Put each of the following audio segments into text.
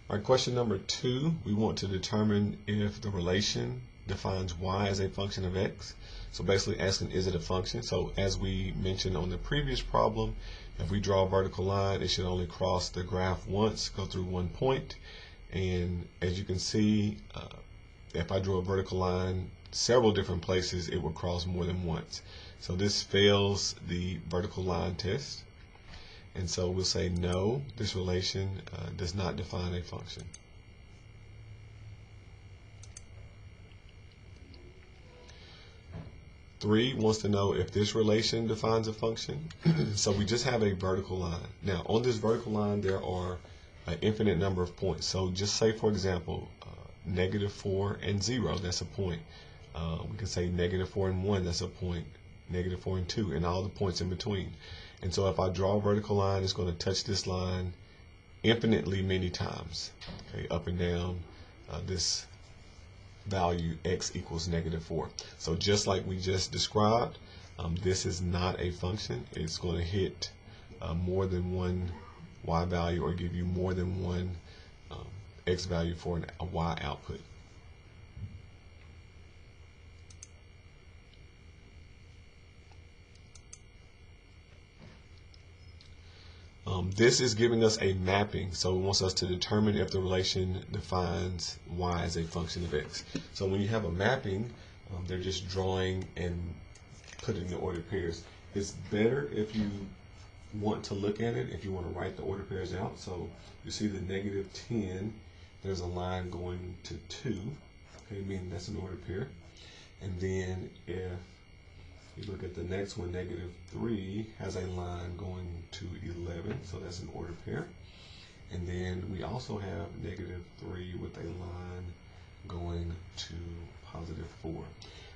All right, question number 2, we want to determine if the relation defines y as a function of x. So basically asking, is it a function? So as we mentioned on the previous problem, if we draw a vertical line, it should only cross the graph once, go through one point. And as you can see, if I drew a vertical line several different places, it will cross more than once. So this fails the vertical line test. And so we'll say no, this relation does not define a function. Three wants to know if this relation defines a function. So we just have a vertical line. Now on this vertical line there are an infinite number of points. So just say, for example, -4 and 0, that's a point. We can say -4 and 1, that's a point. -4 and 2, and all the points in between. And so if I draw a vertical line, it's going to touch this line infinitely many times, okay, up and down this value x equals -4. So just like we just described, this is not a function. It's going to hit more than one y value or give you more than one x value for a y output. This is giving us a mapping, so it wants us to determine if the relation defines y as a function of x. So when you have a mapping, they're just drawing and putting the ordered pairs. It's better if you want to look at it, if you want to write the ordered pairs out. So you see the -10, there's a line going to 2, okay, meaning that's an ordered pair. And then if you look at the next one, -3 has a line going to 11, so that's an ordered pair. And then we also have -3 with a line going to +4.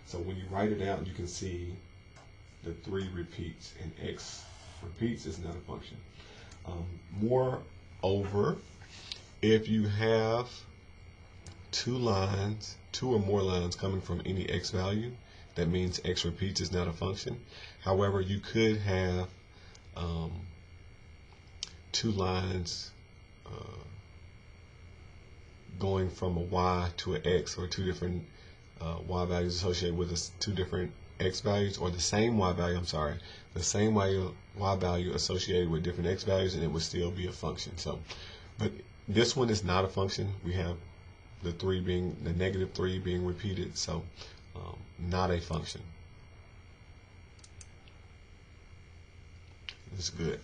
So when you write it out, you can see the 3 repeats, and x repeats is not a function. Moreover, if you have two or more lines coming from any x value, that means x repeats is not a function. However, you could have two lines going from a y to an x, or two different y values associated with two different x values, or the same y value, the same y value associated with different x values, and it would still be a function. So, but this one is not a function. We have the -3 being repeated, so not a function. It's good.